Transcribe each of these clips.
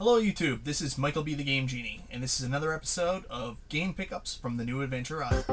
Hello YouTube, this is MikeB the Game Genie, and this is another episode of Game Pickups from the New Adventure Island.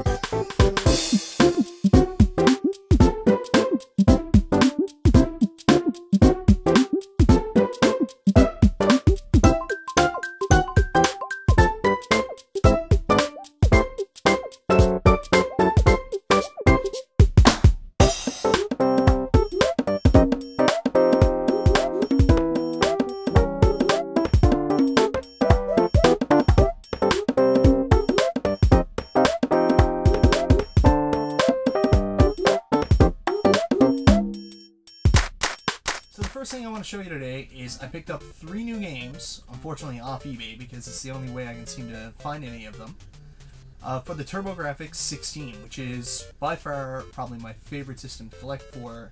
First thing I want to show you today is I picked up 3 new games, unfortunately off eBay because it's the only way I can seem to find any of them, for the TurboGrafx 16, which is by far probably my favorite system to collect for.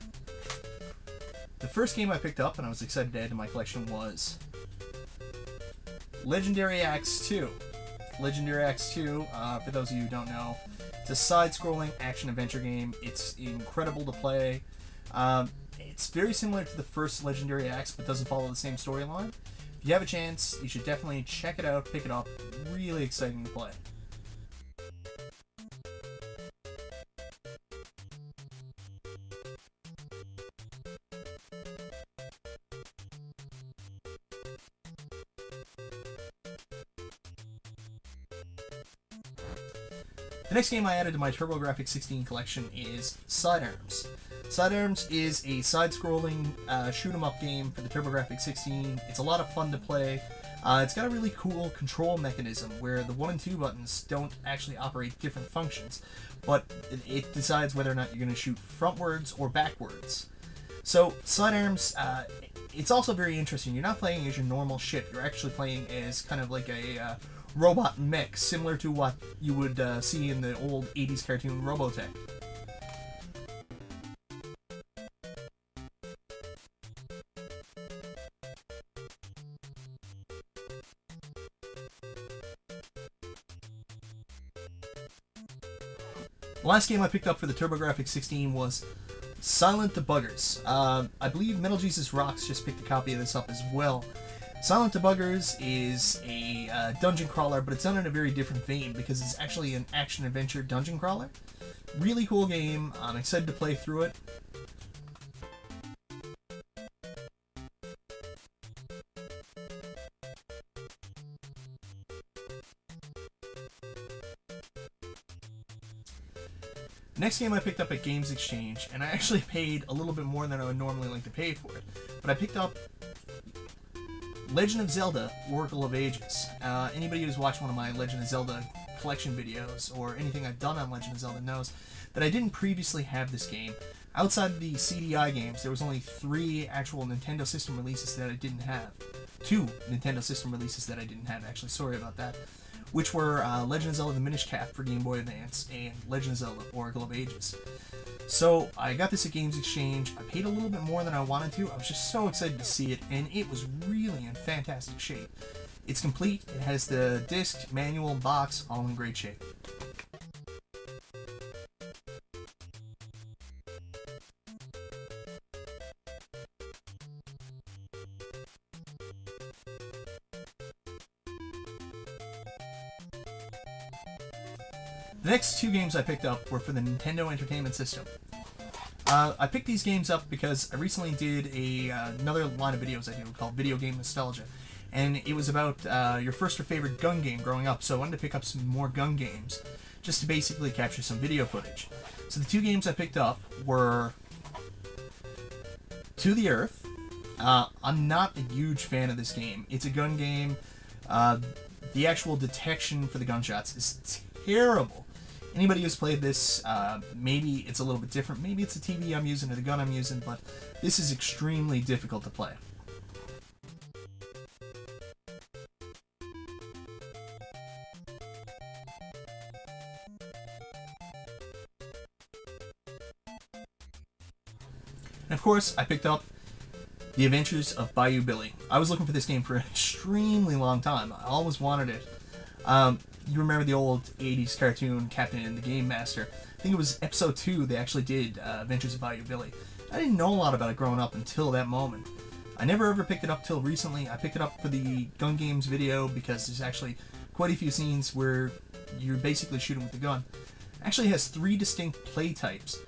The first game I picked up and I was excited to add to my collection was Legendary Axe 2. Legendary Axe 2, for those of you who don't know, it's a side-scrolling action-adventure game. It's incredible to play. It's very similar to the first Legendary Axe, but doesn't follow the same storyline. If you have a chance, you should definitely check it out, pick it up. Really exciting to play. The next game I added to my TurboGrafx 16 collection is Sidearms. Sidearms is a side-scrolling shoot-'em-up game for the TurboGrafx 16. It's a lot of fun to play. It's got a really cool control mechanism where the 1 and 2 buttons don't actually operate different functions, but it decides whether or not you're going to shoot frontwards or backwards. So Sidearms, it's also very interesting. You're not playing as your normal ship. You're actually playing as kind of like a robot mech, similar to what you would see in the old 80s cartoon Robotech. The last game I picked up for the TurboGrafx 16 was Silent Debuggers. I believe Metal Jesus Rocks just picked a copy of this up as well. Silent Debuggers is a dungeon crawler, but it's done in a very different vein because it's actually an action-adventure dungeon crawler. Really cool game. I'm excited to play through it. The next game I picked up at Games Exchange, and I actually paid a little bit more than I would normally like to pay for it, but I picked up Legend of Zelda: Oracle of Ages. Anybody who's watched one of my Legend of Zelda collection videos, or anything I've done on Legend of Zelda, knows that I didn't previously have this game. Outside of the CDI games, there was only 3 actual Nintendo System releases that I didn't have. 2 Nintendo System releases that I didn't have, actually, sorry about that. Which were Legend of Zelda: The Minish Cap for Game Boy Advance and Legend of Zelda: Oracle of Ages. So I got this at Games Exchange. I paid a little bit more than I wanted to. I was just so excited to see it, and it was really in fantastic shape. It's complete. It has the disc, manual, box, all in great shape. The next 2 games I picked up were for the Nintendo Entertainment System. I picked these games up because I recently did another line of videos I do called Video Game Nostalgia, and it was about your first or favorite gun game growing up, so I wanted to pick up some more gun games just to basically capture some video footage. So the 2 games I picked up were To the Earth. I'm not a huge fan of this game. It's a gun game. The actual detection for the gunshots is terrible. Anybody who's played this, maybe it's a little bit different. Maybe it's the TV I'm using or the gun I'm using, but this is extremely difficult to play. And of course, I picked up The Adventures of Bayou Billy. I was looking for this game for an extremely long time. I always wanted it. You remember the old 80s cartoon Captain and the Game Master. I think it was episode 2 they actually did Adventures of Bayou Billy. I didn't know a lot about it growing up until that moment. I never ever picked it up till recently. I picked it up for the gun games video because there's actually quite a few scenes where you're basically shooting with the gun. It actually has 3 distinct play types.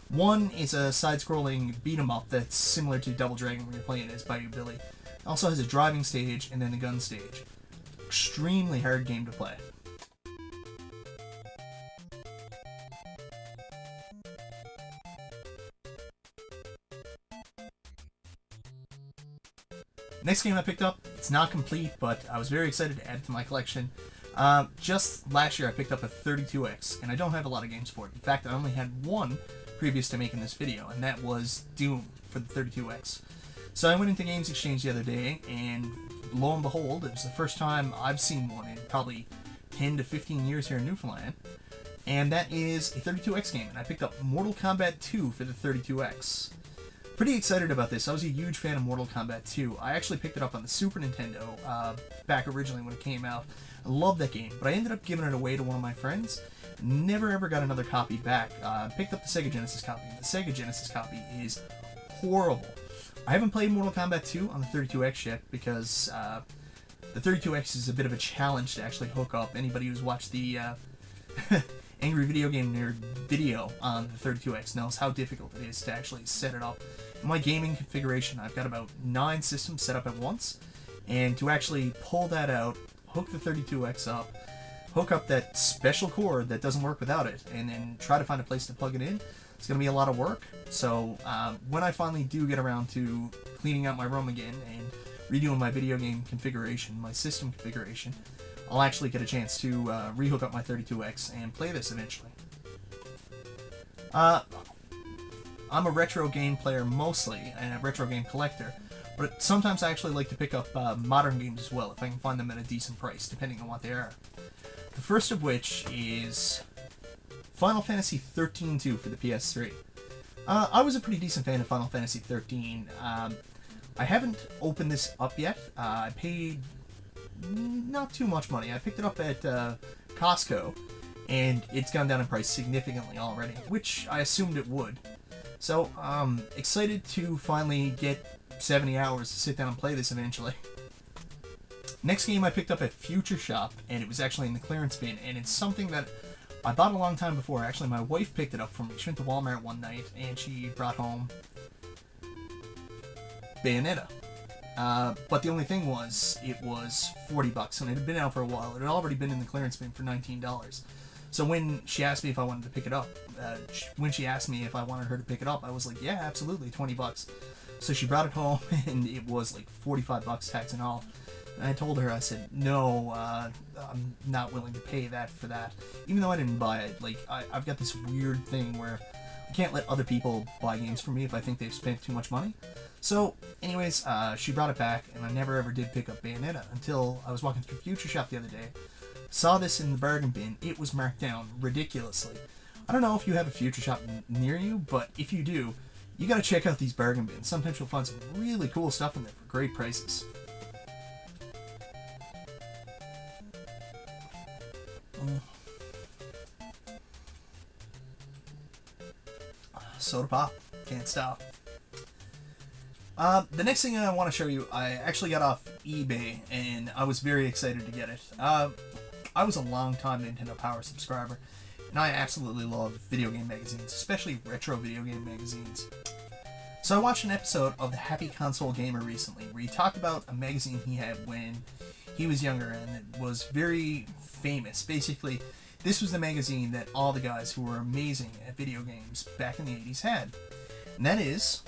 One is a side-scrolling beat-em-up that's similar to Double Dragon when you're playing as Bayou Billy. It also has a driving stage and then a gun stage. Extremely hard game to play. Next game I picked up, it's not complete, but I was very excited to add it to my collection. Just last year I picked up a 32X, and I don't have a lot of games for it. In fact, I only had one previous to making this video, and that was Doom for the 32X. So I went into Games Exchange the other day, and lo and behold, it was the first time I've seen one in probably 10 to 15 years here in Newfoundland, and that is a 32X game, and I picked up Mortal Kombat 2 for the 32X. Pretty excited about this. I was a huge fan of Mortal Kombat 2. I actually picked it up on the Super Nintendo back originally when it came out. I love that game, but I ended up giving it away to one of my friends. Never ever got another copy back. Picked up the Sega Genesis copy. The Sega Genesis copy is horrible. I haven't played Mortal Kombat 2 on the 32X yet because the 32X is a bit of a challenge to actually hook up. Anybody who's watched the Angry Video Game Nerd video on the 32X knows how difficult it is to actually set it up. In my gaming configuration, I've got about 9 systems set up at once, and to actually pull that out, hook the 32X up, hook up that special cord that doesn't work without it, and then try to find a place to plug it in, it's going to be a lot of work. So when I finally do get around to cleaning out my room again and redoing my video game configuration, my system configuration, I'll actually get a chance to rehook up my 32X and play this eventually. I'm a retro game player mostly, and a retro game collector, but sometimes I actually like to pick up modern games as well, if I can find them at a decent price, depending on what they are. The first of which is Final Fantasy XIII-2 for the PS3. I was a pretty decent fan of Final Fantasy XIII. I haven't opened this up yet. I paid not too much money. I picked it up at Costco, and it's gone down in price significantly already, which I assumed it would. So, excited to finally get 70 hours to sit down and play this eventually. Next game I picked up at Future Shop, and it was actually in the clearance bin, and it's something that I bought a long time before. Actually, my wife picked it up for me. She went to Walmart one night, and she brought home Bayonetta. But the only thing was, it was 40 bucks, and it had been out for a while. It had already been in the clearance bin for $19. So when she asked me if I wanted to pick it up, when she asked me if I wanted her to pick it up, I was like, yeah, absolutely, 20 bucks. So she brought it home, and it was like 45 bucks tax and all. And I told her, I said, no, I'm not willing to pay that for that. Even though I didn't buy it, like, I've got this weird thing where I can't let other people buy games for me if I think they've spent too much money. So, anyways, she brought it back, and I never ever did pick up Bayonetta until I was walking through Future Shop the other day. Saw this in the bargain bin. It was marked down ridiculously. I don't know if you have a Future Shop near you, but if you do, you gotta check out these bargain bins. Sometimes you'll find some really cool stuff in there for great prices. Soda pop. Can't stop. The next thing I want to show you, I actually got off eBay, and I was very excited to get it. I was a long-time Nintendo Power subscriber, and I absolutely love video game magazines, especially retro video game magazines. So I watched an episode of The Happy Console Gamer recently, where he talked about a magazine he had when he was younger, and it was very famous. Basically, this was the magazine that all the guys who were amazing at video games back in the 80s had. And that is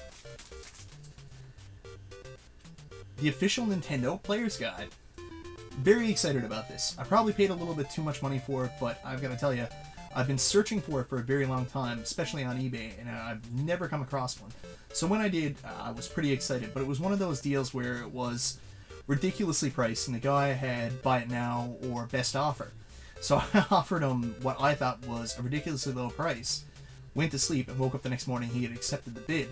the official Nintendo Player's Guide. Very excited about this. I probably paid a little bit too much money for it, but I've got to tell you, I've been searching for it for a very long time, especially on eBay, and I've never come across one. So when I did, I was pretty excited, but it was one of those deals where it was ridiculously priced, and the guy had buy it now or best offer. So I offered him what I thought was a ridiculously low price, went to sleep, and woke up the next morning he had accepted the bid.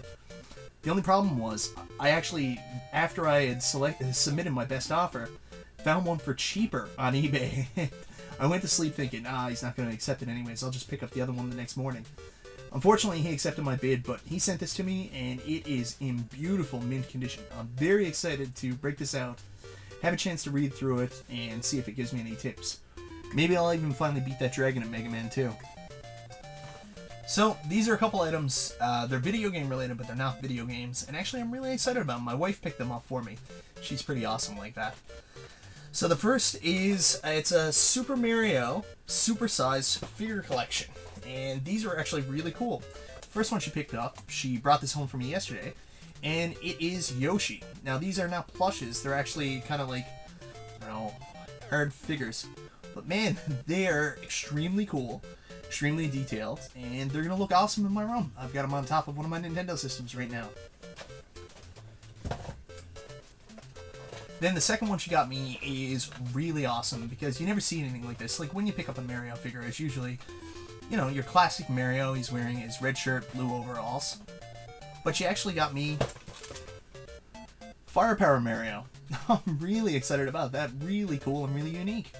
The only problem was, I actually, after I had submitted my best offer, found one for cheaper on eBay. I went to sleep thinking, he's not going to accept it anyways, I'll just pick up the other one the next morning. Unfortunately, he accepted my bid, but he sent this to me, and it is in beautiful mint condition. I'm very excited to break this out, have a chance to read through it, and see if it gives me any tips. Maybe I'll even finally beat that dragon at Mega Man 2. So, these are a couple items. They're video game related, but they're not video games, and actually I'm really excited about them. My wife picked them up for me. She's pretty awesome like that. So the first is, it's a Super Mario supersized figure collection. And these are actually really cool. The first one she picked up, she brought this home for me yesterday, and it is Yoshi. Now these are not plushes, they're actually kind of like, I don't know, hard figures. But man, they are extremely cool, extremely detailed, and they're going to look awesome in my room. I've got them on top of one of my Nintendo systems right now. Then the second one she got me is really awesome because you never see anything like this. Like when you pick up a Mario figure, it's usually, you know, your classic Mario. He's wearing his red shirt, blue overalls. But she actually got me Firepower Mario. I'm really excited about that. Really cool and really unique.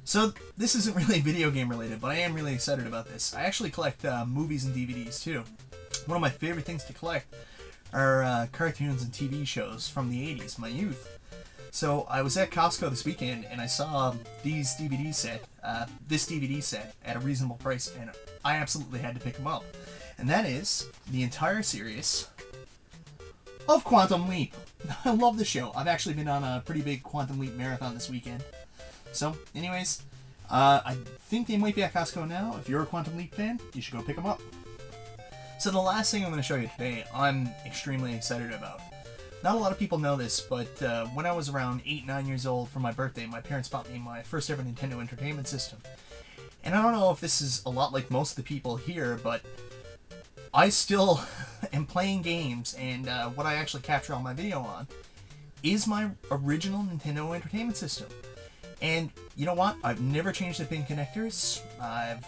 So this isn't really video game related, but I am really excited about this. I actually collect movies and DVDs too. One of my favorite things to collect are cartoons and TV shows from the 80s, my youth. So I was at Costco this weekend and I saw this DVD set at a reasonable price, and I absolutely had to pick them up. And that is the entire series of Quantum Leap. I love the show. I've actually been on a pretty big Quantum Leap marathon this weekend. So, anyways, I think they might be at Costco now. If you're a Quantum Leap fan, you should go pick them up. So the last thing I'm going to show you today, I'm extremely excited about. Not a lot of people know this, but when I was around 8-9 years old for my birthday, my parents bought me my first ever Nintendo Entertainment System. And I don't know if this is a lot like most of the people here, but I still am playing games, and what I actually capture all my video on is my original Nintendo Entertainment System. And you know what? I've never changed the pin connectors. I've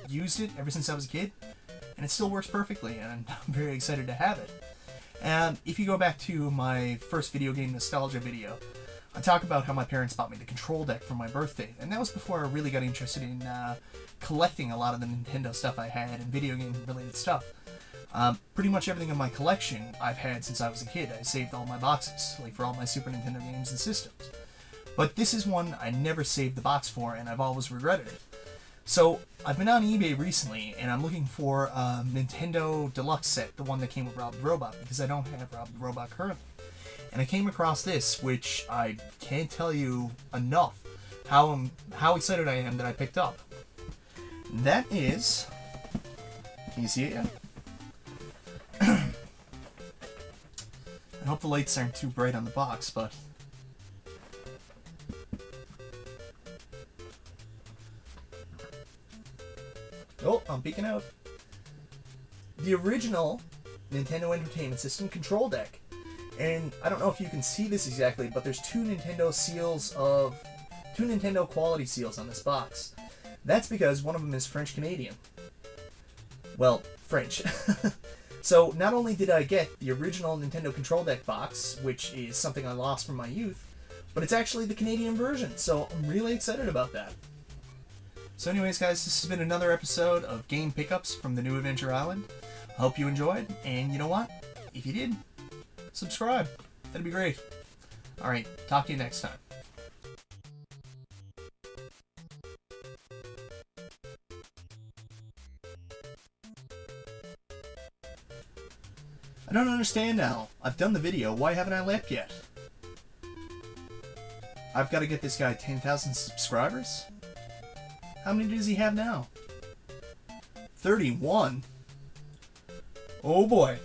used it ever since I was a kid, and it still works perfectly, and I'm very excited to have it. And if you go back to my first video game nostalgia video, I talk about how my parents bought me the control deck for my birthday, and that was before I really got interested in collecting a lot of the Nintendo stuff I had and video game related stuff. Pretty much everything in my collection I've had since I was a kid. I saved all my boxes, like for all my Super Nintendo games and systems. But this is one I never saved the box for, and I've always regretted it. So, I've been on eBay recently, and I'm looking for a Nintendo Deluxe set, the one that came with Rob the Robot, because I don't have Rob the Robot currently. And I came across this, which I can't tell you enough how excited I am that I picked up. That is... Can you see it yet? I hope the lights aren't too bright on the box, but... Oh, I'm peeking out. The original Nintendo Entertainment System control deck. And I don't know if you can see this exactly, but there's two Nintendo quality seals on this box. That's because one of them is French-Canadian. Well, French. So not only did I get the original Nintendo control deck box, which is something I lost from my youth, but it's actually the Canadian version, so I'm really excited about that. So anyways, guys, this has been another episode of Game Pickups from the New Adventure Island. I hope you enjoyed, and you know what? If you did, subscribe. That'd be great. Alright, talk to you next time. I don't understand now. I've done the video. Why haven't I left yet? I've got to get this guy 10,000 subscribers? How many does he have now? 31? Oh boy.